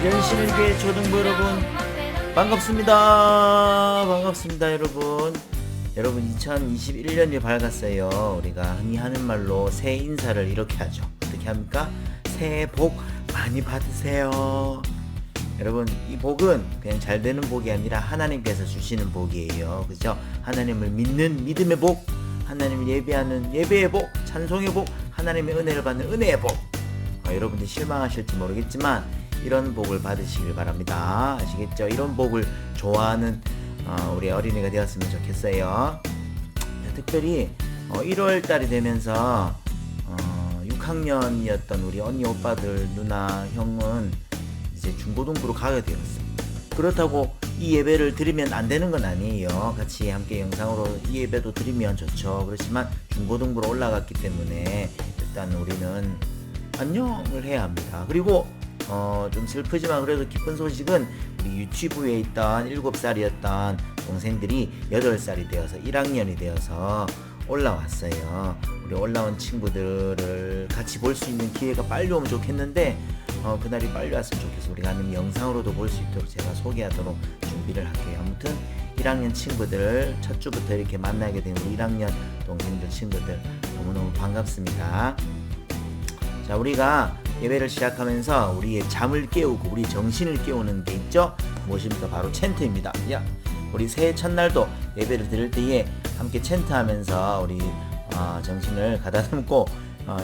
대전신일교회 초등부 여러분 반갑습니다. 여러분 2021년이 밝았어요. 우리가 흔히 하는 말로 새해 인사를 이렇게 하죠. 어떻게 합니까? 새해 복 많이 받으세요. 여러분, 이 복은 그냥 잘 되는 복이 아니라 하나님께서 주시는 복이에요. 그죠? 하나님을 믿는 믿음의 복, 하나님을 예배하는 예배의 복, 찬송의 복, 하나님의 은혜를 받는 은혜의 복. 여러분들 실망하실지 모르겠지만 이런 복을 받으시길 바랍니다. 아시겠죠? 이런 복을 좋아하는 우리 어린이가 되었으면 좋겠어요. 특별히 1월 달이 되면서 6학년이었던 우리 언니 오빠들 누나 형은 이제 중고등부로 가게 되었어요. 그렇다고 이 예배를 드리면 안 되는 건 아니에요. 같이 함께 영상으로 이 예배도 드리면 좋죠. 그렇지만 중고등부로 올라갔기 때문에 일단 우리는 안녕을 해야 합니다. 그리고 좀 슬프지만 그래도 기쁜 소식은 우리 유치부에 있던 7살이었던 동생들이 8살이 되어서 1학년이 되어서 올라왔어요. 우리 올라온 친구들을 같이 볼 수 있는 기회가 빨리 오면 좋겠는데 그날이 빨리 왔으면 좋겠어요. 우리가 아니면 영상으로도 볼 수 있도록 제가 소개하도록 준비를 할게요. 아무튼 1학년 친구들 첫 주부터 이렇게 만나게 된 우리 1학년 동생들 친구들 너무너무 반갑습니다. 자, 우리가 예배를 시작하면서 우리의 잠을 깨우고 우리 정신을 깨우는 게 있죠? 무엇입니까? 바로 챈트입니다. 야, 우리 새해 첫날도 예배를 드릴 때에 함께 챈트하면서 우리 정신을 가다듬고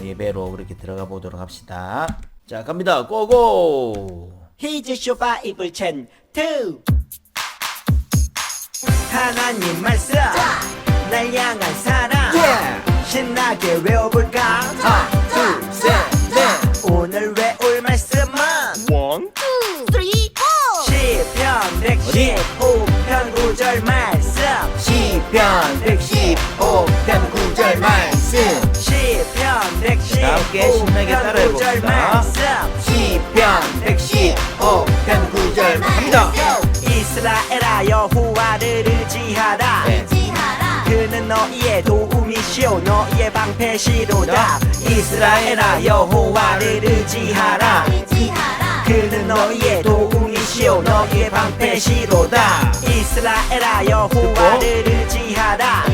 예배로 그렇게 들어가 보도록 합시다. 자, 갑니다. 고고! 히즈쇼 바이블 챈트 하나님 말씀 날 향한 사랑 신나게 외워볼까 하나 둘 셋 넷 오늘 외울 말씀은 1, 2, 3, 4 시편 115편 9절 말씀 시편 115편 9절 말씀 시편 함께 신나게 115편 따라해 9절 봅시다. 말씀 시편 115편 9절 갑니다. 이스라엘아 여호와를 의지하라 네. 그는 너희의 도움이시오 너희의 방패시로다 이스라엘아 여호와를 의지하라 그는 너희의 도움이시오 너희의 방패시로다 이스라엘아 여호와를 의지하라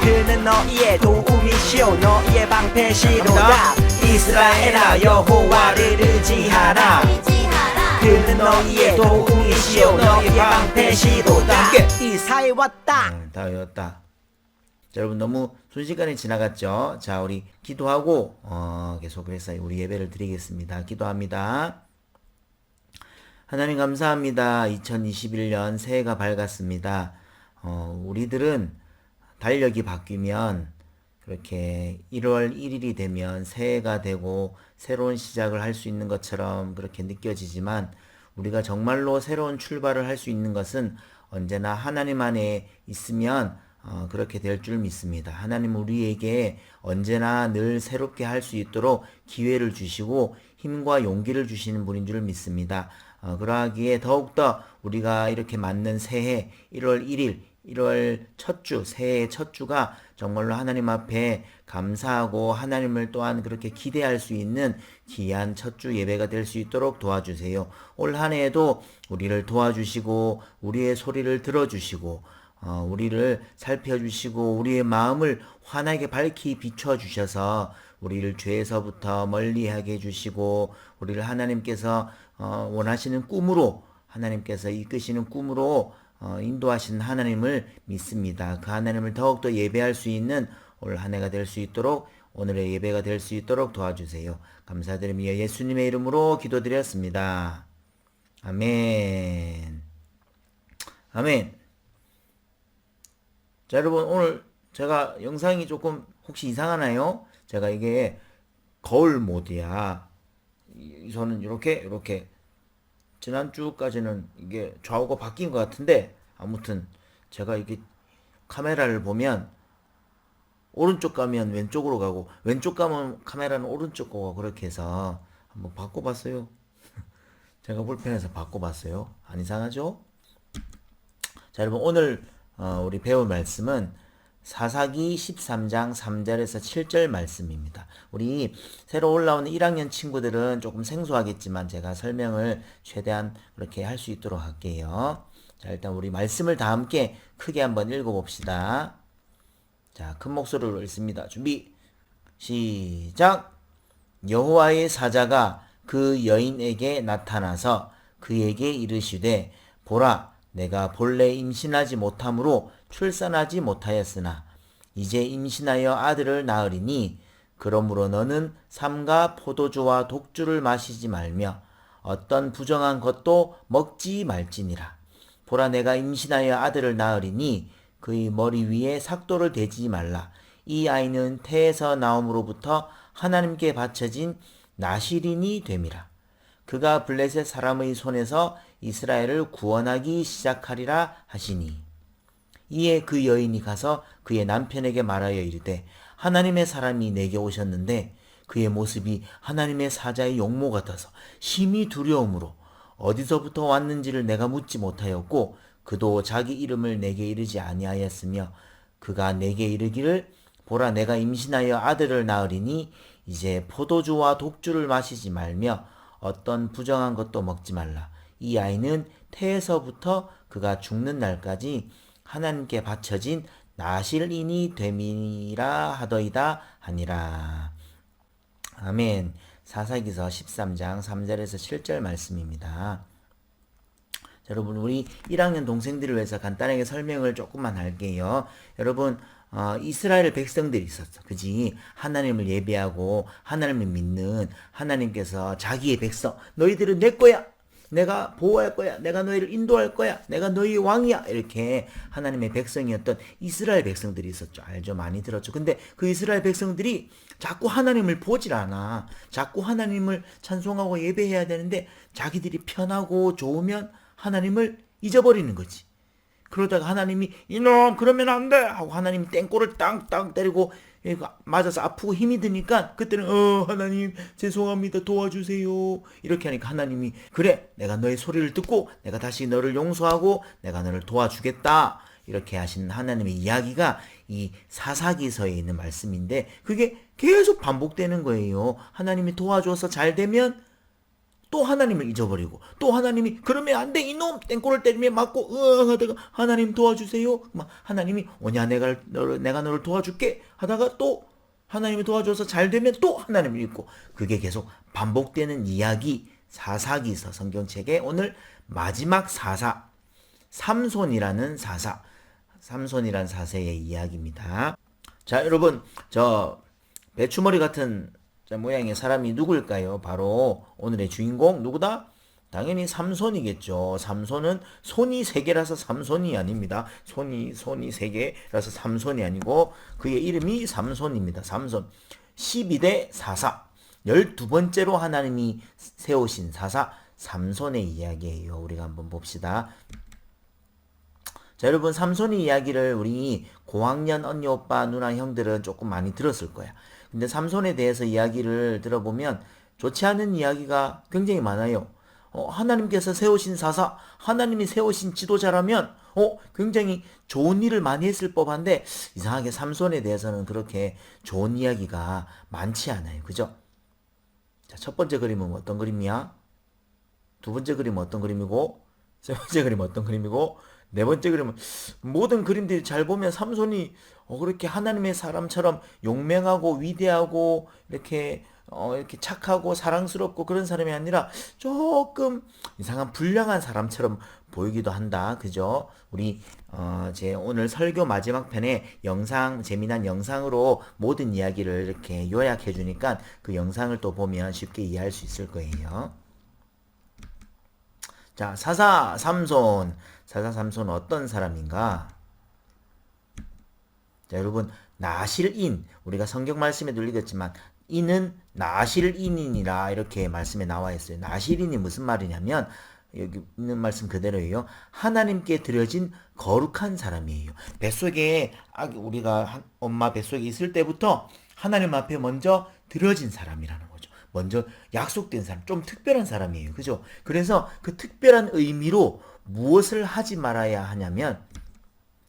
그는 너희의 도움이시오 너희의 방패시로다 이스라엘아 여호와를 의지하라 그는 너희의 도움이시오 너희의 방패시로다 이사에 왔다 다 외웠다. 자, 여러분 너무 순식간에 지나갔죠? 자, 우리 기도하고 계속해서 우리 예배를 드리겠습니다. 기도합니다. 하나님 감사합니다. 2021년 새해가 밝았습니다. 우리들은 달력이 바뀌면 그렇게 1월 1일이 되면 새해가 되고 새로운 시작을 할 수 있는 것처럼 그렇게 느껴지지만 우리가 정말로 새로운 출발을 할 수 있는 것은 언제나 하나님 안에 있으면 그렇게 될 줄 믿습니다. 하나님 우리에게 언제나 늘 새롭게 할 수 있도록 기회를 주시고 힘과 용기를 주시는 분인 줄 믿습니다. 그러하기에 더욱더 우리가 이렇게 맞는 새해 1월 1일 1월 첫 주, 새해의 첫 주가 정말로 하나님 앞에 감사하고 하나님을 또한 그렇게 기대할 수 있는 귀한 첫 주 예배가 될 수 있도록 도와주세요. 올 한 해에도 우리를 도와주시고 우리의 소리를 들어주시고 우리를 살펴주시고 우리의 마음을 환하게 밝히 비춰주셔서 우리를 죄에서부터 멀리하게 해주시고 우리를 하나님께서 원하시는 꿈으로 하나님께서 이끄시는 꿈으로 인도하신 하나님을 믿습니다. 그 하나님을 더욱더 예배할 수 있는 올 한 해가 될 수 있도록 오늘의 예배가 될 수 있도록 도와주세요. 감사드리며 예수님의 이름으로 기도드렸습니다. 아멘. 아멘. 자, 여러분 오늘 제가 영상이 조금 혹시 이상하나요? 제가 이게 거울 모드야. 이 손은 이렇게 지난주까지는 이게 좌우가 바뀐 것 같은데 아무튼 제가 이게 카메라를 보면 오른쪽 가면 왼쪽으로 가고 왼쪽 가면 카메라는 오른쪽 가고 그렇게 해서 한번 바꿔봤어요. 제가 불편해서 바꿔봤어요. 안 이상하죠? 자, 여러분 오늘 우리 배울 말씀은 사사기 13장 3절에서 7절 말씀입니다. 우리 새로 올라오는 1학년 친구들은 조금 생소하겠지만 제가 설명을 최대한 그렇게 할 수 있도록 할게요. 자, 일단 우리 말씀을 다 함께 크게 한번 읽어봅시다. 자, 큰 목소리로 읽습니다. 준비, 시작! 여호와의 사자가 그 여인에게 나타나서 그에게 이르시되 보라, 내가 본래 임신하지 못함으로 출산하지 못하였으나 이제 임신하여 아들을 낳으리니 그러므로 너는 삼가 포도주와 독주를 마시지 말며 어떤 부정한 것도 먹지 말지니라. 보라, 내가 임신하여 아들을 낳으리니 그의 머리 위에 삭도를 대지 말라. 이 아이는 태에서 나옴으로부터 하나님께 바쳐진 나실인이 됨이라. 그가 블레셋 사람의 손에서 이스라엘을 구원하기 시작하리라 하시니 이에 그 여인이 가서 그의 남편에게 말하여 이르되 하나님의 사람이 내게 오셨는데 그의 모습이 하나님의 사자의 용모 같아서 심히 두려움으로 어디서부터 왔는지를 내가 묻지 못하였고 그도 자기 이름을 내게 이르지 아니하였으며 그가 내게 이르기를 보라, 내가 임신하여 아들을 낳으리니 이제 포도주와 독주를 마시지 말며 어떤 부정한 것도 먹지 말라. 이 아이는 태에서부터 그가 죽는 날까지 하나님께 바쳐진 나실인이 됨이라 하더이다 하니라. 아멘. 사사기서 13장 3절에서 7절 말씀입니다. 자, 여러분, 우리 1학년 동생들을 위해서 간단하게 설명을 조금만 할게요. 여러분, 이스라엘 백성들이 있었어. 그지? 하나님을 예배하고 하나님을 믿는 하나님께서 자기의 백성, 너희들은 내 거야. 내가 보호할 거야. 내가 너희를 인도할 거야. 내가 너희의 왕이야. 이렇게 하나님의 백성이었던 이스라엘 백성들이 있었죠. 알죠? 많이 들었죠. 근데 그 이스라엘 백성들이 자꾸 하나님을 보질 않아. 자꾸 하나님을 찬송하고 예배해야 되는데 자기들이 편하고 좋으면 하나님을 잊어버리는 거지. 그러다가 하나님이 이놈 그러면 안 돼 하고 하나님이 땡골을 땅땅 때리고 맞아서 아프고 힘이 드니까 그때는 하나님 죄송합니다 도와주세요 이렇게 하니까 하나님이 그래 내가 너의 소리를 듣고 내가 다시 너를 용서하고 내가 너를 도와주겠다 이렇게 하신 하나님의 이야기가 이 사사기서에 있는 말씀인데 그게 계속 반복되는 거예요. 하나님이 도와줘서 잘 되면 또 하나님을 잊어버리고 또 하나님이 그러면 안 돼 이놈 땡골을 때리며 맞고 하다가 하나님 도와주세요 막 하나님이 오냐 내가 너를 도와줄게 하다가 또 하나님이 도와줘서 잘 되면 또 하나님을 잊고 그게 계속 반복되는 이야기 사사기서 성경책의 오늘 마지막 사사 삼손이라는 사세의 이야기입니다. 자, 여러분, 저 배추머리 같은 모양의 사람이 누구일까요? 바로 오늘의 주인공 누구다? 당연히 삼손이겠죠. 삼손은 손이 세 개라서 삼손이 아닙니다. 손이 세 개라서 삼손이 아니고 그의 이름이 삼손입니다. 삼손. 12대 사사. 12번째로 하나님이 세우신 사사 삼손의 이야기예요. 우리가 한번 봅시다. 자, 여러분, 삼손의 이야기를 우리 고학년 언니, 오빠, 누나, 형들은 조금 많이 들었을 거야. 근데 삼손에 대해서 이야기를 들어보면 좋지 않은 이야기가 굉장히 많아요. 하나님께서 세우신 사사, 하나님이 세우신 지도자라면 굉장히 좋은 일을 많이 했을 법한데 이상하게 삼손에 대해서는 그렇게 좋은 이야기가 많지 않아요. 그죠? 자, 첫 번째 그림은 어떤 그림이야? 두 번째 그림은 어떤 그림이고? 세 번째 그림은 어떤 그림이고? 네 번째 그림은 모든 그림들이 잘 보면 삼손이 그렇게 하나님의 사람처럼 용맹하고 위대하고 이렇게 착하고 사랑스럽고 그런 사람이 아니라 조금 이상한 불량한 사람처럼 보이기도 한다. 그죠? 우리 제 오늘 설교 마지막 편에 재미난 영상으로 모든 이야기를 이렇게 요약해 주니까 그 영상을 또 보면 쉽게 이해할 수 있을 거예요. 자, 사사 삼손 어떤 사람인가? 자, 여러분, 나실인, 우리가 성경 말씀에도 읽었지만 이는 나실인이니라 이렇게 말씀에 나와 있어요. 나실인이 무슨 말이냐면 여기 있는 말씀 그대로예요. 하나님께 드려진 거룩한 사람이에요. 뱃속에 우리가 엄마 뱃속에 있을 때부터 하나님 앞에 먼저 드려진 사람이라는 거죠. 먼저 약속된 사람, 좀 특별한 사람이에요. 그죠? 그래서 그 특별한 의미로 무엇을 하지 말아야 하냐면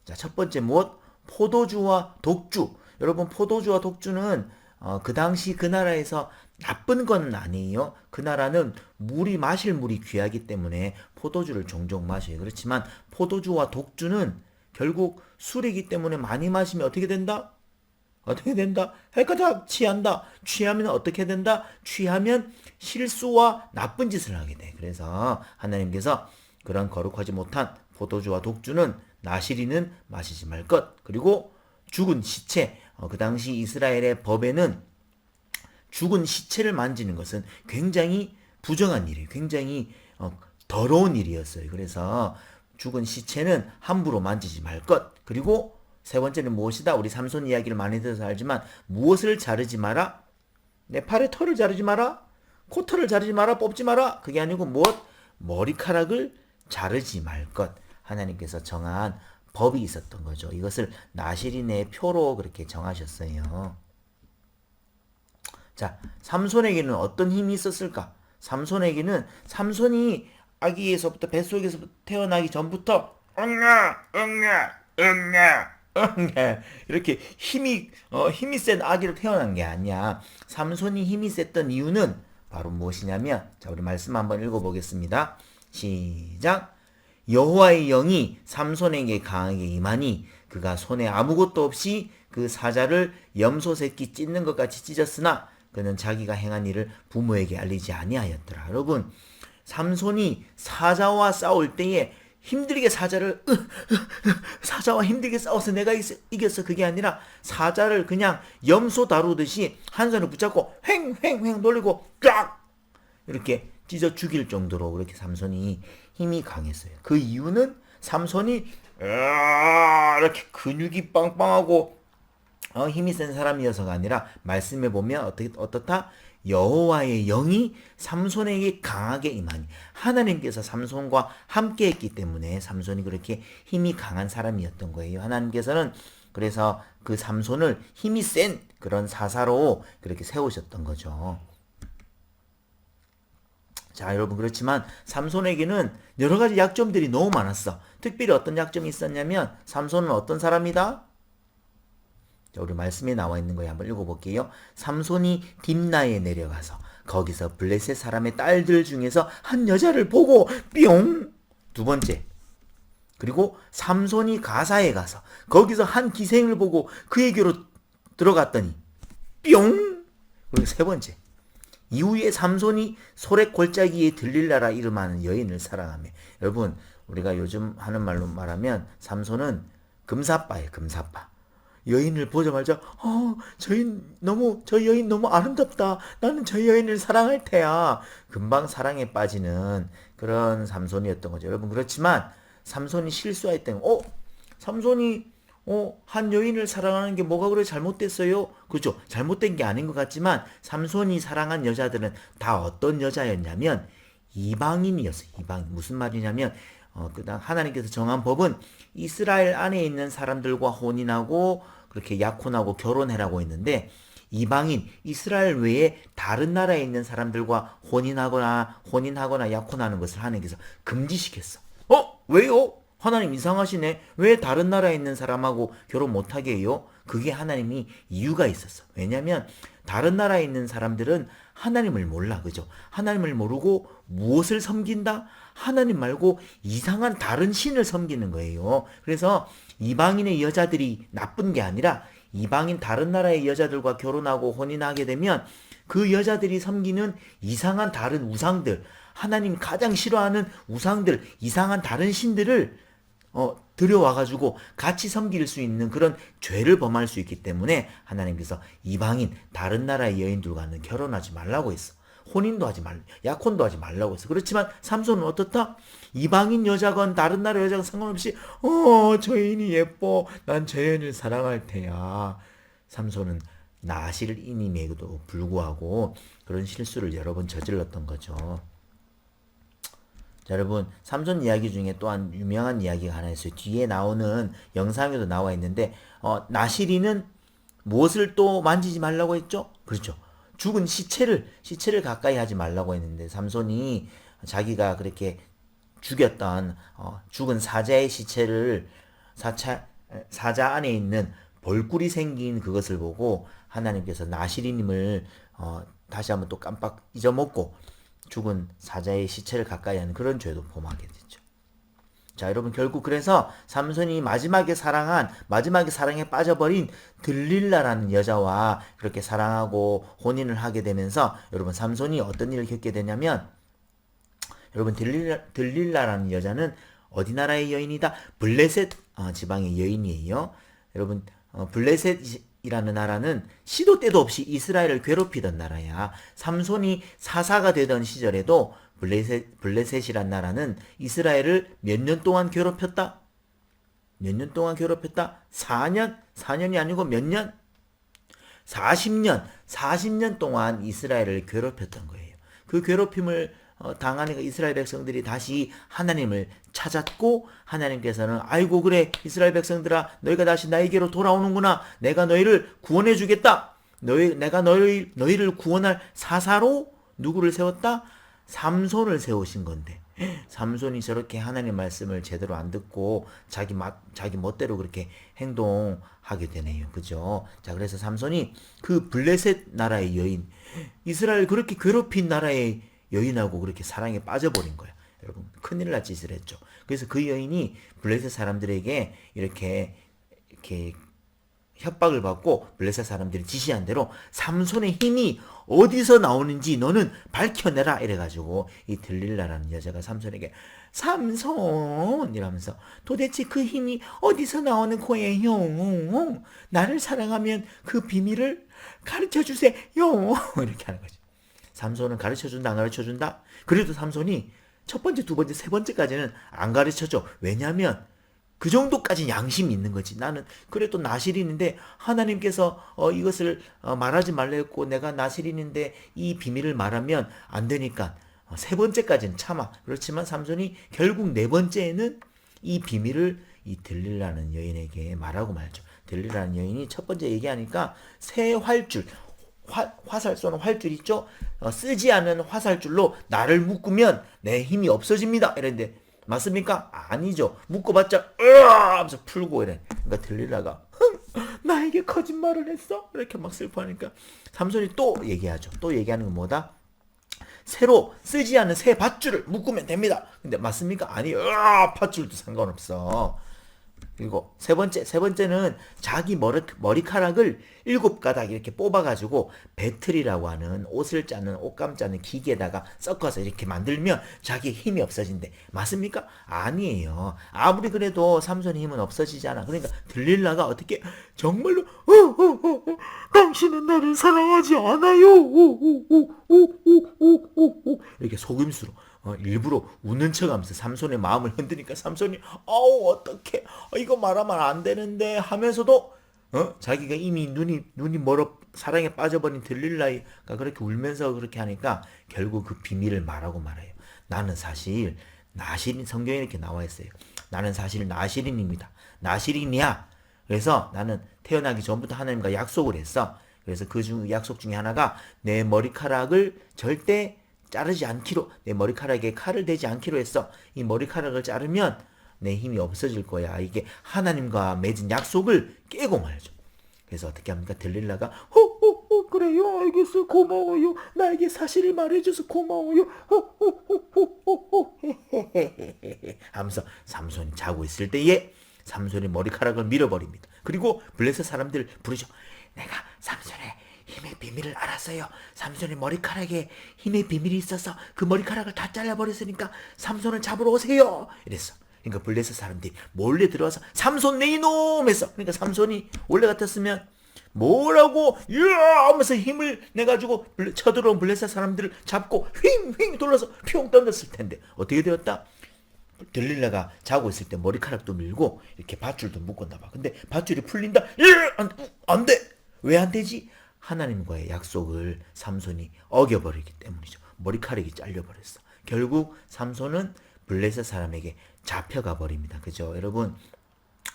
자, 첫 번째 무엇? 포도주와 독주. 여러분 포도주와 독주는 그 당시 그 나라에서 나쁜 건 아니에요. 그 나라는 마실 물이 귀하기 때문에 포도주를 종종 마셔요. 그렇지만 포도주와 독주는 결국 술이기 때문에 많이 마시면 어떻게 된다? 어떻게 된다? 헷갈려 취한다. 취하면 어떻게 된다? 취하면 실수와 나쁜 짓을 하게 돼. 그래서 하나님께서 그런 거룩하지 못한 포도주와 독주는 나시리는 마시지 말 것. 그리고 죽은 시체. 그 당시 이스라엘의 법에는 죽은 시체를 만지는 것은 굉장히 부정한 일이에요. 굉장히 더러운 일이었어요. 그래서 죽은 시체는 함부로 만지지 말 것. 그리고 세 번째는 무엇이다? 우리 삼손 이야기를 많이 들어서 알지만 무엇을 자르지 마라? 내 팔에 털을 자르지 마라? 코털을 자르지 마라? 뽑지 마라? 그게 아니고 무엇? 머리카락을 자르지 말 것. 하나님께서 정한 법이 있었던 거죠. 이것을 나시린의 표로 그렇게 정하셨어요. 자, 삼손에게는 어떤 힘이 있었을까? 삼손이 아기에서부터 뱃속에서부터 태어나기 전부터 이렇게 힘이 센 아기로 태어난 게 아니야. 삼손이 힘이 셌던 이유는 바로 무엇이냐면, 자, 우리 말씀 한번 읽어보겠습니다. 시작. 여호와의 영이 삼손에게 강하게 임하니 그가 손에 아무것도 없이 그 사자를 염소 새끼 찢는 것 같이 찢었으나 그는 자기가 행한 일을 부모에게 알리지 아니하였더라. 여러분, 삼손이 사자와 싸울 때에 힘들게 사자와 힘들게 싸워서 내가 이겼어. 그게 아니라 사자를 그냥 염소 다루듯이 한 손을 붙잡고 횡 돌리고 쫙 이렇게 찢어 죽일 정도로 그렇게 삼손이 힘이 강했어요. 그 이유는 삼손이 이렇게 근육이 빵빵하고 힘이 센 사람이어서가 아니라 말씀에 보면 어떻다? 여호와의 영이 삼손에게 강하게 임하니 하나님께서 삼손과 함께 했기 때문에 삼손이 그렇게 힘이 강한 사람이었던 거예요. 하나님께서는 그래서 그 삼손을 힘이 센 그런 사사로 그렇게 세우셨던 거죠. 자, 여러분, 그렇지만 삼손에게는 여러 가지 약점들이 너무 많았어. 특별히 어떤 약점이 있었냐면 삼손은 어떤 사람이다? 자, 우리 말씀에 나와 있는 거에 한번 읽어볼게요. 삼손이 딥나에 내려가서 거기서 블레셋 사람의 딸들 중에서 한 여자를 보고 뿅! 두 번째. 그리고 삼손이 가사에 가서 거기서 한 기생을 보고 그에게로 들어갔더니 뿅! 그리고 세 번째. 이후에 삼손이 소래 골짜기에 들릴라라 이름하는 여인을 사랑하며. 여러분, 우리가 요즘 하는 말로 말하면 삼손은 금사빠예요. 금사빠. 여인을 보자마자 저 여인 너무 아름답다. 나는 저 여인을 사랑할 테야. 금방 사랑에 빠지는 그런 삼손이었던 거죠. 여러분, 그렇지만 삼손이 실수할 때는 삼손이 한 여인을 사랑하는 게 뭐가 그래 잘못됐어요? 그렇죠. 잘못된 게 아닌 것 같지만 삼손이 사랑한 여자들은 다 어떤 여자였냐면 이방인이었어요. 이방인. 무슨 말이냐면 그다음 하나님께서 정한 법은 이스라엘 안에 있는 사람들과 혼인하고 그렇게 약혼하고 결혼해라고 했는데 이방인 이스라엘 외에 다른 나라에 있는 사람들과 혼인하거나 약혼하는 것을 하나님께서 금지시켰어. 왜요? 하나님 이상하시네. 왜 다른 나라에 있는 사람하고 결혼 못하게 해요? 그게 하나님이 이유가 있었어. 왜냐하면 다른 나라에 있는 사람들은 하나님을 몰라. 그죠? 하나님을 모르고 무엇을 섬긴다? 하나님 말고 이상한 다른 신을 섬기는 거예요. 그래서 이방인의 여자들이 나쁜 게 아니라 이방인 다른 나라의 여자들과 결혼하고 혼인하게 되면 그 여자들이 섬기는 이상한 다른 우상들, 하나님 가장 싫어하는 우상들, 이상한 다른 신들을 들여와가지고 같이 섬길 수 있는 그런 죄를 범할 수 있기 때문에 하나님께서 이방인 다른 나라의 여인들과는 결혼하지 말라고 했어. 혼인도 하지 말라, 약혼도 하지 말라고 했어. 그렇지만 삼손은 어떻다? 이방인 여자건 다른 나라 여자건 상관없이 저 여인이 예뻐. 난 저 여인을 사랑할 테야. 삼손은 나실인임에도 불구하고 그런 실수를 여러 번 저질렀던 거죠. 자, 여러분, 삼손 이야기 중에 또한 유명한 이야기가 하나 있어요. 뒤에 나오는 영상에도 나와 있는데 나시린은 무엇을 또 만지지 말라고 했죠? 그렇죠. 죽은 시체를 가까이 하지 말라고 했는데 삼손이 자기가 그렇게 죽였던 죽은 사자의 시체를 사자 안에 있는 벌꿀이 생긴 그것을 보고 하나님께서 나시린님을 다시 한번 또 깜빡 잊어먹고 죽은 사자의 시체를 가까이 하는 그런 죄도 범하게 됐죠. 자, 여러분 결국 그래서 삼손이 마지막에 사랑에 빠져버린 들릴라라는 여자와 그렇게 사랑하고 혼인을 하게 되면서 여러분 삼손이 어떤 일을 겪게 되냐면 여러분 들릴라라는 여자는 어디 나라의 여인이다? 블레셋 지방의 여인이에요. 여러분 블레셋이라는 나라는 시도 때도 없이 이스라엘을 괴롭히던 나라야. 삼손이 사사가 되던 시절에도 블레셋이란 나라는 이스라엘을 몇 년 동안 괴롭혔다? 몇 년 동안 괴롭혔다? 4년? 4년이 아니고 몇 년? 40년 동안 이스라엘을 괴롭혔던 거예요. 그 괴롭힘을 당하니까 이스라엘 백성들이 다시 하나님을 찾았고 하나님께서는 아이고 그래 이스라엘 백성들아 너희가 다시 나에게로 돌아오는구나. 내가 너희를 구원해 주겠다. 내가 너희를 구원할 사사로 누구를 세웠다? 삼손을 세우신 건데 삼손이 저렇게 하나님 말씀을 제대로 안 듣고 자기 멋대로 그렇게 행동하게 되네요. 그죠? 자, 그래서 삼손이 그 블레셋 나라의 여인, 이스라엘 그렇게 괴롭힌 나라의 여인하고 그렇게 사랑에 빠져버린 거야. 여러분 큰일 날 짓을 했죠. 그래서 그 여인이 블레셋 사람들에게 이렇게 협박을 받고 블레셋 사람들이 지시한 대로 삼손의 힘이 어디서 나오는지 너는 밝혀내라 이래가지고 이 들릴라라는 여자가 삼손에게 삼손 이러면서 도대체 그 힘이 어디서 나오는 거예요? 나를 사랑하면 그 비밀을 가르쳐주세요. 이렇게 하는 거죠. 삼손은 가르쳐준다 안 가르쳐준다? 그래도 삼손이 첫 번째 두 번째 세 번째까지는 안 가르쳐줘. 왜냐하면 그 정도까지 양심이 있는 거지. 나는 그래도 나실인인데 하나님께서 이것을 말하지 말라 했고 내가 나실인인데 이 비밀을 말하면 안 되니까 세 번째까지는 참아. 그렇지만 삼손이 결국 네 번째에는 이 비밀을 이 들릴라는 여인에게 말하고 말죠. 들릴라는 여인이 첫 번째 얘기하니까 새 활줄 화살 쏘는 활줄 있죠? 쓰지 않은 화살줄로 나를 묶으면 내 힘이 없어집니다. 이랬는데 맞습니까? 아니죠. 묶어봤자 하면서 풀고 이래. 그러니까 들릴라가 나에게 거짓말을 했어? 이렇게 막 슬퍼하니까 삼손이 또 얘기하죠. 또 얘기하는 건 뭐다? 새로 쓰지 않은 새 밧줄을 묶으면 됩니다. 근데 맞습니까? 아니요. 밧줄도 상관없어. 그리고 세 번째는 자기 머리카락을 7가닥 이렇게 뽑아가지고 배틀이라고 하는 옷을 짜는 옷감 짜는 기계에다가 섞어서 이렇게 만들면 자기 힘이 없어진대. 맞습니까? 아니에요. 아무리 그래도 삼손의 힘은 없어지잖아. 그러니까 들릴라가 어떻게 정말로 당신은 나를 사랑하지 않아요. 이렇게 속임수로 일부러 웃는 척하면서 삼손의 마음을 흔드니까 삼손이 어떡해 이거 말하면 안 되는데 하면서도 자기가 이미 눈이 멀어 사랑에 빠져버린 들릴라가 그렇게 울면서 그렇게 하니까 결국 그 비밀을 말하고 말아요. 나는 사실 나시린, 성경에 이렇게 나와 있어요. 나는 사실 나시린입니다. 나시린이야. 그래서 나는 태어나기 전부터 하나님과 약속을 했어. 그래서 그 약속 중에 하나가 내 머리카락을 절대 자르지 않기로, 내 머리카락에 칼을 대지 않기로 했어. 이 머리카락을 자르면 내 힘이 없어질 거야. 이게 하나님과 맺은 약속을 깨고 말죠. 그래서 어떻게 합니까? 들릴라가 그래요. 알겠어요. 고마워요. 나에게 사실을 말해줘서 고마워요. 하면서 삼손이 자고 있을 때에 삼손이 머리카락을 밀어버립니다. 그리고 블레셋 사람들 부르죠. 내가 삼손의 힘의 비밀을 알았어요. 삼손의 머리카락에 힘의 비밀이 있어서 그 머리카락을 다 잘라버렸으니까 삼손을 잡으러 오세요. 이랬어. 그러니까 블레셋 사람들이 몰래 들어와서 삼손 내 이놈 했어. 그러니까 삼손이 원래 같았으면 뭐라고 이야 하면서 힘을 내가지고 쳐들어온 블레셋 사람들을 잡고 휙휙 돌려서 뿅 던졌을 텐데 어떻게 되었다? 들릴라가 자고 있을 때 머리카락도 밀고 이렇게 밧줄도 묶었나 봐. 근데 밧줄이 풀린다? 안 돼! 왜 안 되지? 하나님과의 약속을 삼손이 어겨버리기 때문이죠. 머리카락이 잘려버렸어. 결국 삼손은 블레셋 사람에게 잡혀가 버립니다. 그죠? 여러분,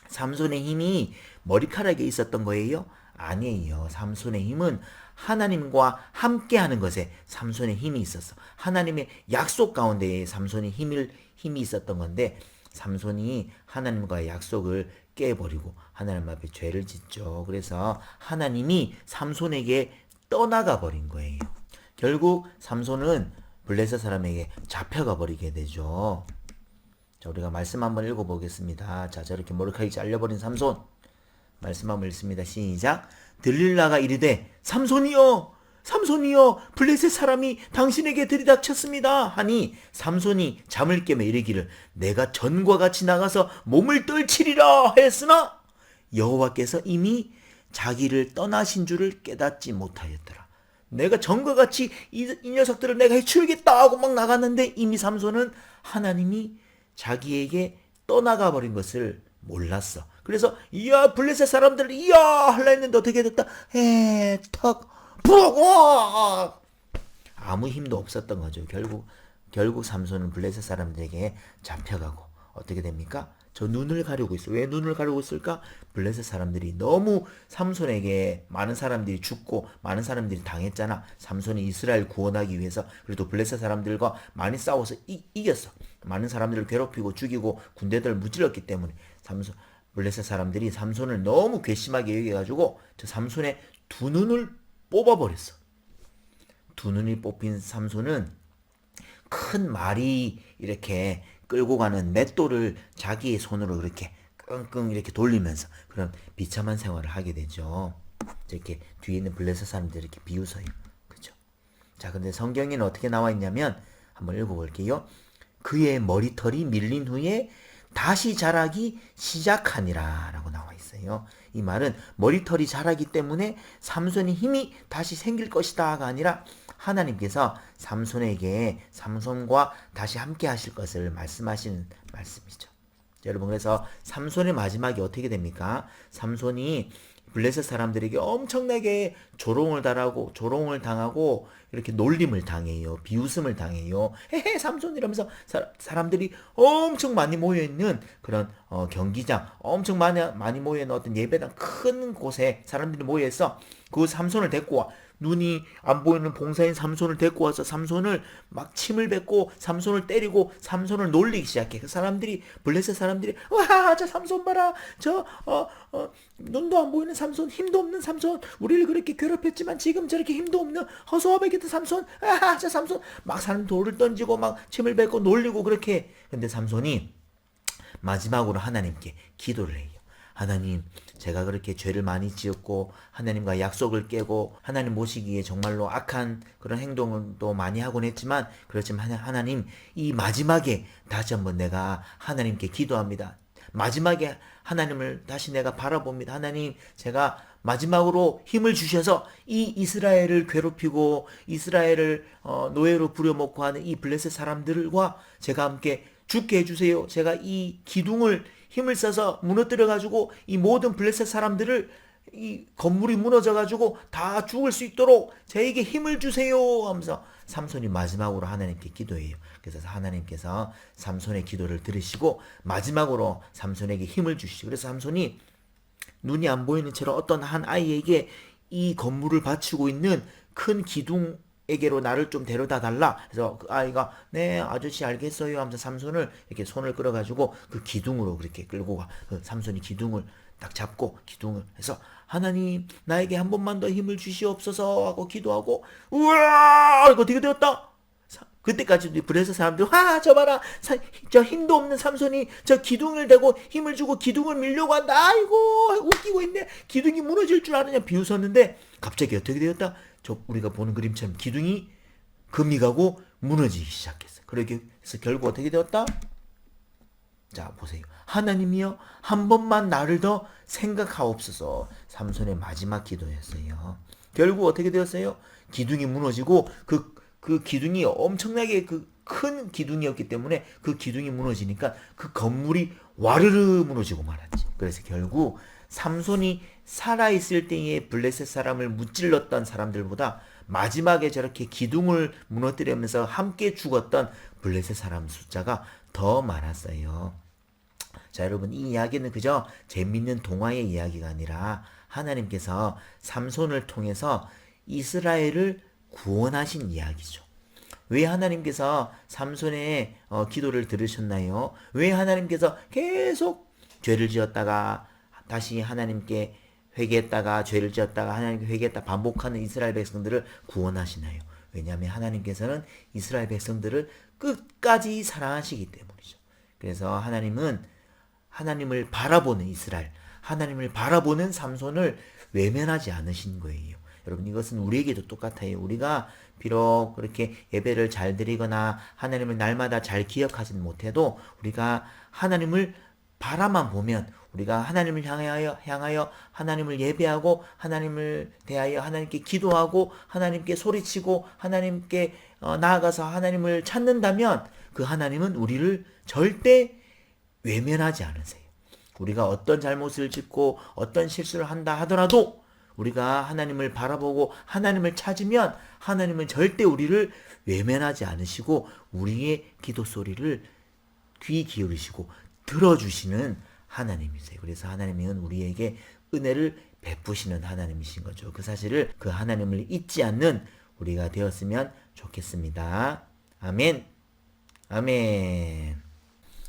삼손의 힘이 머리카락에 있었던 거예요? 아니에요. 삼손의 힘은 하나님과 함께하는 것에 삼손의 힘이 있었어. 하나님의 약속 가운데에 삼손의 힘이 있었던 건데 삼손이 하나님과의 약속을 깨버리고 하나님 앞에 죄를 짓죠. 그래서 하나님이 삼손에게 떠나가 버린 거예요. 결국 삼손은 블레셋 사람에게 잡혀가 버리게 되죠. 자, 우리가 말씀 한번 읽어보겠습니다. 자, 저렇게 모르카이 잘려버린 삼손. 말씀 한번 읽습니다. 시작. 들릴라가 이르되 삼손이여 삼손이여 블레셋 사람이 당신에게 들이닥쳤습니다 하니 삼손이 잠을 깨며 이르기를 내가 전과 같이 나가서 몸을 떨치리라 했으나 여호와께서 이미 자기를 떠나신 줄을 깨닫지 못하였더라. 내가 전과 같이 이 녀석들을 내가 해치우겠다 하고 막 나갔는데 이미 삼손은 하나님이 자기에게 떠나가 버린 것을 몰랐어. 그래서 이야 블레셋 사람들 이야 하려 했는데 어떻게 됐다? 턱 부러워. 아무 힘도 없었던 거죠. 결국 삼손은 블레셋 사람들에게 잡혀가고 어떻게 됩니까? 저 눈을 가리고 있어. 왜 눈을 가리고 있을까? 블레셋 사람들이 너무 삼손에게 많은 사람들이 죽고 많은 사람들이 당했잖아. 삼손이 이스라엘 구원하기 위해서 그래도 블레셋 사람들과 많이 싸워서 이겼어. 많은 사람들을 괴롭히고 죽이고 군대들을 무찔렀기 때문에 블레셋 사람들이 삼손을 너무 괘씸하게 여겨가지고 저 삼손의 두 눈을 뽑아버렸어. 두 눈이 뽑힌 삼손은 큰 말이 이렇게 끌고 가는 맷돌을 자기의 손으로 이렇게 끙끙 이렇게 돌리면서 그런 비참한 생활을 하게 되죠. 이렇게 뒤에 있는 블레셋 사람들이 이렇게 비웃어요. 그죠? 자, 근데 성경에는 어떻게 나와 있냐면 한번 읽어볼게요. 그의 머리털이 밀린 후에 다시 자라기 시작하니라 라고 나와 있어요. 이 말은 머리털이 자라기 때문에 삼손의 힘이 다시 생길 것이다가 아니라 하나님께서 삼손과 다시 함께 하실 것을 말씀하시는 말씀이죠. 여러분, 그래서 삼손의 마지막이 어떻게 됩니까? 삼손이 블레셋 사람들에게 엄청나게 조롱을 당하고 이렇게 놀림을 당해요. 비웃음을 당해요. 헤헤 삼손 이러면서 사람들이 엄청 많이 모여있는 그런 경기장, 엄청 많이 모여있는 어떤 예배당 큰 곳에 사람들이 모여있어 그 삼손을 데리고 와. 눈이 안 보이는 봉사인 삼손을 데리고 와서 삼손을 막 침을 뱉고 삼손을 때리고 삼손을 놀리기 시작해. 그 사람들이 블레셋 사람들이 와 저 삼손 봐라 저 눈도 안 보이는 삼손 힘도 없는 삼손 우리를 그렇게 괴롭혔지만 지금 저렇게 힘도 없는 허수아비겠다 삼손 저 삼손 막 사람 돌을 던지고 막 침을 뱉고 놀리고 그렇게. 근데 삼손이 마지막으로 하나님께 기도를 해요. 하나님, 제가 그렇게 죄를 많이 지었고 하나님과 약속을 깨고 하나님 모시기에 정말로 악한 그런 행동도 많이 하곤 했지만 그렇지만 하나님 이 마지막에 다시 한번 내가 하나님께 기도합니다. 마지막에 하나님을 다시 내가 바라봅니다. 하나님, 제가 마지막으로 힘을 주셔서 이 이스라엘을 괴롭히고 이스라엘을 노예로 부려먹고 하는 이 블레셋 사람들과 제가 함께 죽게 해주세요. 제가 이 기둥을 힘을 써서 무너뜨려가지고 이 모든 블레셋 사람들을 이 건물이 무너져가지고 다 죽을 수 있도록 저에게 힘을 주세요 하면서 삼손이 마지막으로 하나님께 기도해요. 그래서 하나님께서 삼손의 기도를 들으시고 마지막으로 삼손에게 힘을 주시죠. 그래서 삼손이 눈이 안 보이는 채로 어떤 한 아이에게 이 건물을 받치고 있는 큰 기둥에게로 나를 좀 데려다 달라. 그래서 그 아이가 네 아저씨 알겠어요 하면서 삼손을 이렇게 손을 끌어가지고 그 기둥으로 그렇게 끌고 가. 그 삼손이 기둥을 딱 잡고 기둥을 해서 하나님 나에게 한 번만 더 힘을 주시옵소서 하고 기도하고 우와 이거 어떻게 되었다. 그때까지 블레셋 사람들 와 저 봐라 저 힘도 없는 삼손이 저 기둥을 대고 힘을 주고 기둥을 밀려고 한다. 아이고 웃기고 있네. 기둥이 무너질 줄 아느냐 비웃었는데 갑자기 어떻게 되었다. 저 우리가 보는 그림처럼 기둥이 금이 가고 무너지기 시작했어. 그래서 결국 어떻게 되었다. 자 보세요. 하나님이여 한 번만 나를 더 생각하옵소서. 삼손의 마지막 기도였어요. 결국 어떻게 되었어요. 기둥이 무너지고 그 기둥이 엄청나게 큰 기둥이었기 때문에 그 기둥이 무너지니까 그 건물이 와르르 무너지고 말았지. 그래서 결국 삼손이 살아있을 때에 블레셋 사람을 무찔렀던 사람들보다 마지막에 저렇게 기둥을 무너뜨리면서 함께 죽었던 블레셋 사람 숫자가 더 많았어요. 자 여러분 이 이야기는 그저 재밌는 동화의 이야기가 아니라 하나님께서 삼손을 통해서 이스라엘을 구원하신 이야기죠. 왜 하나님께서 삼손의 기도를 들으셨나요? 왜 하나님께서 계속 죄를 지었다가 다시 하나님께 회개했다가 죄를 지었다가 하나님께 회개했다 반복하는 이스라엘 백성들을 구원하시나요? 왜냐하면 하나님께서는 이스라엘 백성들을 끝까지 사랑하시기 때문이죠. 그래서 하나님은 하나님을 바라보는 이스라엘, 하나님을 바라보는 삼손을 외면하지 않으신 거예요. 여러분, 이것은 우리에게도 똑같아요. 우리가 비록 그렇게 예배를 잘 드리거나 하나님을 날마다 잘 기억하지는 못해도 우리가 하나님을 바라만 보면, 우리가 하나님을 향하여 하나님을 예배하고 하나님을 대하여 하나님께 기도하고 하나님께 소리치고 하나님께 나아가서 하나님을 찾는다면 그 하나님은 우리를 절대 외면하지 않으세요. 우리가 어떤 잘못을 짓고 어떤 실수를 한다 하더라도 우리가 하나님을 바라보고 하나님을 찾으면 하나님은 절대 우리를 외면하지 않으시고 우리의 기도 소리를 귀 기울이시고 들어주시는 하나님이세요. 그래서 하나님은 우리에게 은혜를 베푸시는 하나님이신 거죠. 그 사실을, 그 하나님을 잊지 않는 우리가 되었으면 좋겠습니다. 아멘. 아멘.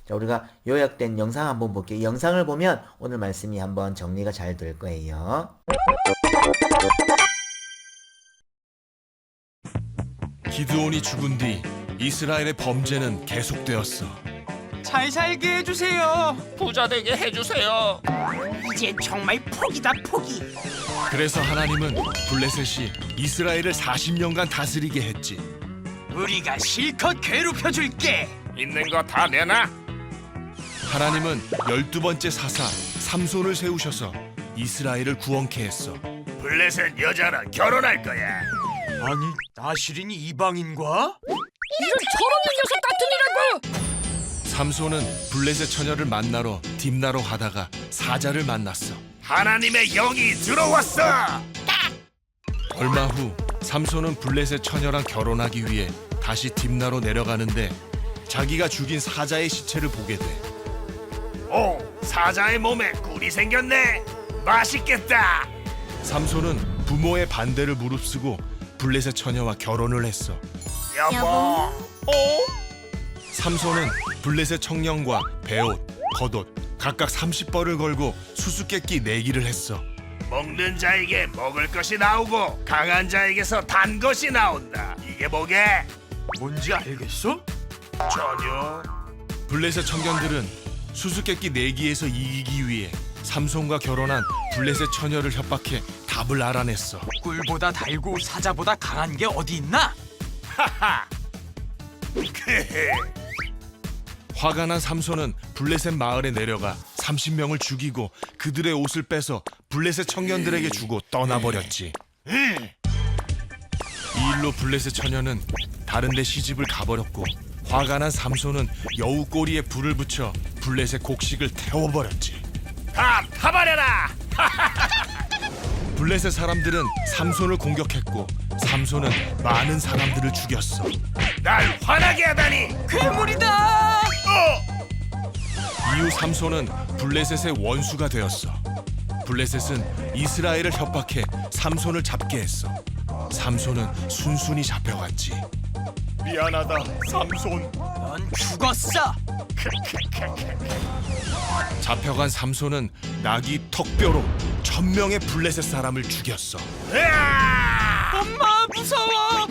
자, 우리가 요약된 영상 한번 볼게요. 영상을 보면 오늘 말씀이 한번 정리가 잘 될 거예요. 기드온이 죽은 뒤 이스라엘의 범죄는 계속되었어. 잘 살게 해주세요. 부자 되게 해주세요. 이제 정말 포기다 포기. 그래서 하나님은 블레셋이 이스라엘을 40년간 다스리게 했지. 우리가 실컷 괴롭혀줄게. 있는 거 다 내놔. 하나님은 12번째 사사 삼손을 세우셔서 이스라엘을 구원케 했어. 블레셋 여자랑 결혼할 거야. 아니, 나시린이 이방인과? 삼손은 블레셋 처녀를 만나러 딥나로 가다가 사자를 만났어. 하나님의 영이 들어왔어. 얼마 후 삼손은 블레셋 처녀랑 결혼하기 위해 다시 딥나로 내려가는데 자기가 죽인 사자의 시체를 보게 돼. 오, 사자의 몸에 꿀이 생겼네. 맛있겠다. 삼손은 부모의 반대를 무릅쓰고 블레셋 처녀와 결혼을 했어. 여보. 삼손은 블레셋 청년과 베옷, 겉옷 각각 30벌을 걸고 수수께끼 내기를 했어. 먹는 자에게 먹을 것이 나오고 강한 자에게서 단 것이 나온다. 이게 뭐게? 뭔지 알겠어? 전혀. 블레셋 청년들은 수수께끼 내기에서 이기기 위해 삼손과 결혼한 블레셋 처녀를 협박해 답을 알아냈어. 꿀보다 달고 사자보다 강한 게 어디 있나? 하하. 화가 난 삼손은 블레셋 마을에 내려가 30명을 죽이고 그들의 옷을 빼서 블레셋 청년들에게 주고 떠나버렸지. 이 일로 블레셋 처녀는 다른 데 시집을 가버렸고 화가 난 삼손은 여우 꼬리에 불을 붙여 블레셋 곡식을 태워버렸지. 다 타버려라. 블레셋 사람들은 삼손을 공격했고 삼손은 많은 사람들을 죽였어. 날 화나게 하다니. 괴물이다! 이후 삼손은 블레셋의 원수가 되었어. 블레셋은 이스라엘을 협박해 삼손을 잡게 했어. 삼손은 순순히 잡혀갔지. 미안하다, 삼손. 넌 죽었어! 잡혀간 삼손은 나귀 턱뼈로 1000명의 블레셋 사람을 죽였어. 엄마, 무서워!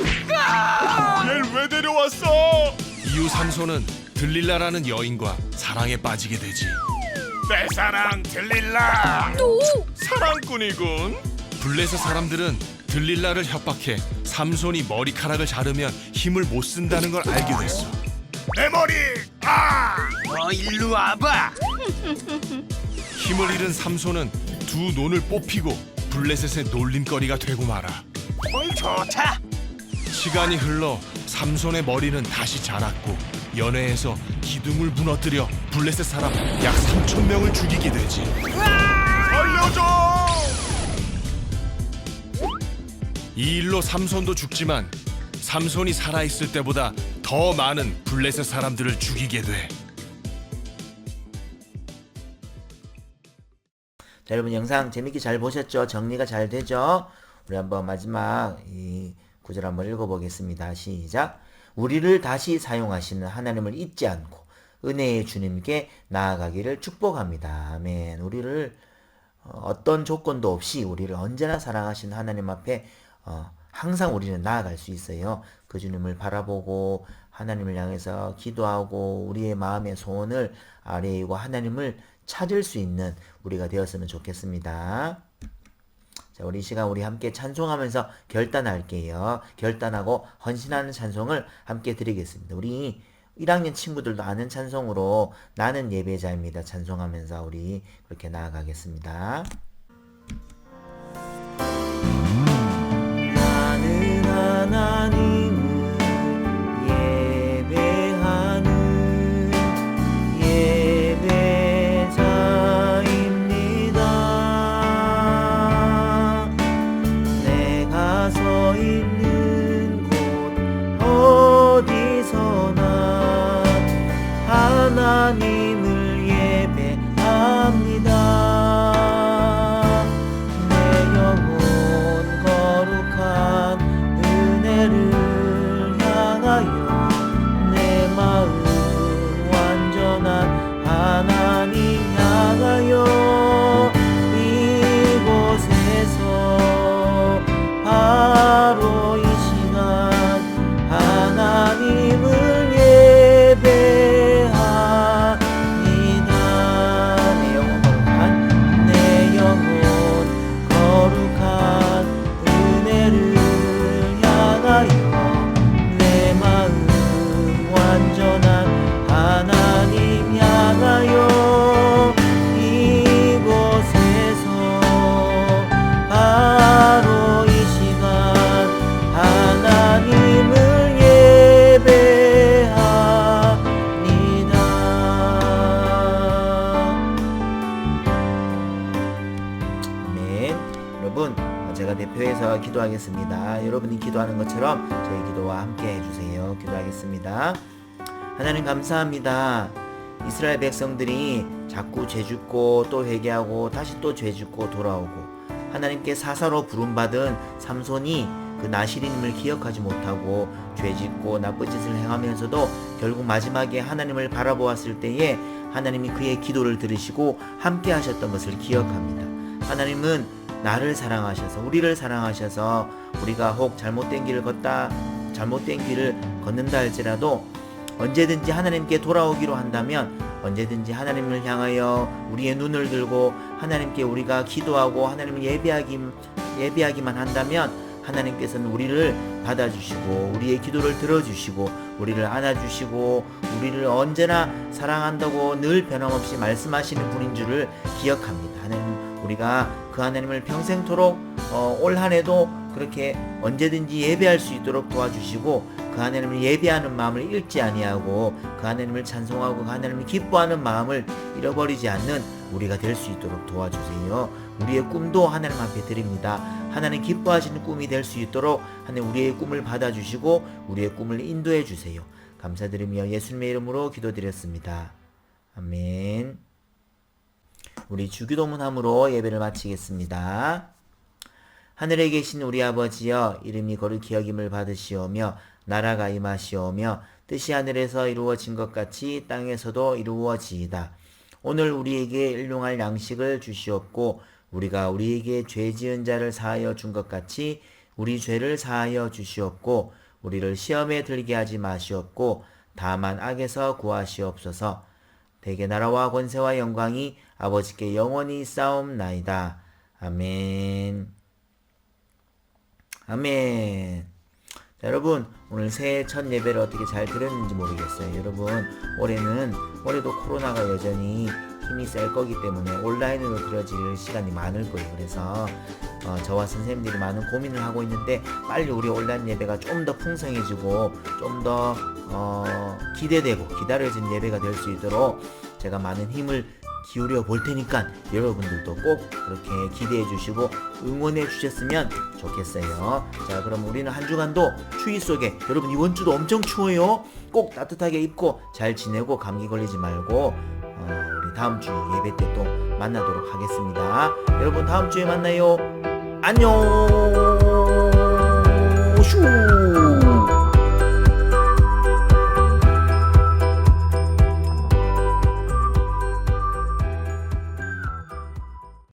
얘를 왜 데려왔어? 이후 삼손은 들릴라라는 여인과 사랑에 빠지게 되지. 내 사랑 들릴라. 사랑꾼이군. 블레셋 사람들은 들릴라를 협박해 삼손이 머리카락을 자르면 힘을 못 쓴다는 걸 알게 됐어. 내 머리. 너 일로 와봐! 힘을 잃은 삼손은 두 눈을 뽑히고 블레셋의 놀림거리가 되고 말아. 좋다! 시간이 흘러 삼손의 머리는 다시 자랐고 연회에서 기둥을 무너뜨려 블레셋 사람 약 3000명을 죽이게 되지. 알려줘. 이 일로 삼손도 죽지만 삼손이 살아있을 때보다 더 많은 블레셋 사람들을 죽이게 돼. 자, 여러분 영상 재밌게 잘 보셨죠? 정리가 잘 되죠? 우리 한번 마지막 이 구절 한번 읽어보겠습니다. 시작. 우리를 다시 사용하시는 하나님을 잊지 않고 은혜의 주님께 나아가기를 축복합니다. 아멘. 우리를 어떤 조건도 없이 우리를 언제나 사랑하시는 하나님 앞에 항상 우리는 나아갈 수 있어요. 그 주님을 바라보고 하나님을 향해서 기도하고 우리의 마음의 소원을 아뢰이고 하나님을 찾을 수 있는 우리가 되었으면 좋겠습니다. 자, 우리 이 시간 우리 함께 찬송하면서 결단할게요. 결단하고 헌신하는 찬송을 함께 드리겠습니다. 우리 1학년 친구들도 아는 찬송으로 나는 예배자입니다. 찬송하면서 우리 그렇게 나아가겠습니다. 나는 하나님을 예배하는 예배자입니다. 내가 서 있는 곳 어디서나 하나님을 예배합니다. 내 영혼 거룩한 은혜를 향하여 내 마음 완전한 하나님 향하여 이곳에서 바로 이 시간 하나님을 예배합니다. 내 영혼 거룩한 은혜를 향하여 내 마음 완전한 하나님 향하여 이곳에서 바로 이 시간 하나님을 예배합니다. 아멘. 여러분, 제가 대표해서 기도하겠습니다. 여러분이 기도하는 것처럼 저희 기도와 함께 해주세요. 기도하겠습니다. 하나님 감사합니다. 이스라엘 백성들이 자꾸 죄짓고 또 회개하고 다시 또 죄짓고 돌아오고 하나님께 사사로 부름받은 삼손이 그 나시리님을 기억하지 못하고 죄짓고 나쁜 짓을 행하면서도 결국 마지막에 하나님을 바라보았을 때에 하나님이 그의 기도를 들으시고 함께 하셨던 것을 기억합니다. 하나님은 나를 사랑하셔서 우리를 사랑하셔서 우리가 혹 잘못된 길을 걷는다 할지라도 언제든지 하나님께 돌아오기로 한다면 언제든지 하나님을 향하여 우리의 눈을 들고 하나님께 우리가 기도하고 하나님을 예배하기만 한다면 하나님께서는 우리를 받아주시고 우리의 기도를 들어주시고 우리를 안아주시고 우리를 언제나 사랑한다고 늘 변함없이 말씀하시는 분인 줄을 기억합니다. 하나님, 우리가 그 하나님을 평생토록 올 한해도 그렇게 언제든지 예배할 수 있도록 도와주시고 그 하나님을 예배하는 마음을 잃지 아니하고 그 하나님을 찬송하고 그 하나님을 기뻐하는 마음을 잃어버리지 않는 우리가 될 수 있도록 도와주세요. 우리의 꿈도 하나님 앞에 드립니다. 하나님 기뻐하시는 꿈이 될 수 있도록 하나님 우리의 꿈을 받아주시고 우리의 꿈을 인도해 주세요. 감사드리며 예수님의 이름으로 기도드렸습니다. 아멘. 우리 주기도문함으로 예배를 마치겠습니다. 하늘에 계신 우리 아버지여, 이름이 거룩히 여김을 받으시오며 나라가 임하시오며 뜻이 하늘에서 이루어진 것 같이 땅에서도 이루어지이다. 오늘 우리에게 일용할 양식을 주시옵고 우리가 우리에게 죄 지은 자를 사하여 준 것 같이 우리 죄를 사하여 주시옵고 우리를 시험에 들게 하지 마시옵고 다만 악에서 구하시옵소서. 대개 나라와 권세와 영광이 아버지께 영원히 있사옵나이다. 아멘. 아멘. 자, 여러분, 오늘 새해 첫 예배를 어떻게 잘 드렸는지 모르겠어요. 여러분, 올해도 코로나가 여전히 힘이 셀 거기 때문에 온라인으로 드려질 시간이 많을 거예요. 그래서 저와 선생님들이 많은 고민을 하고 있는데 빨리 우리 온라인 예배가 좀 더 풍성해지고 좀 더 기대되고 기다려진 예배가 될 수 있도록 제가 많은 힘을 기울여 볼 테니까 여러분들도 꼭 그렇게 기대해 주시고 응원해 주셨으면 좋겠어요. 자, 그럼 우리는 한 주간도 추위 속에, 여러분 이번 주도 엄청 추워요. 꼭 따뜻하게 입고 잘 지내고 감기 걸리지 말고 우리 다음 주 예배 때 또 만나도록 하겠습니다. 여러분 다음 주에 만나요. 안녕. 슈.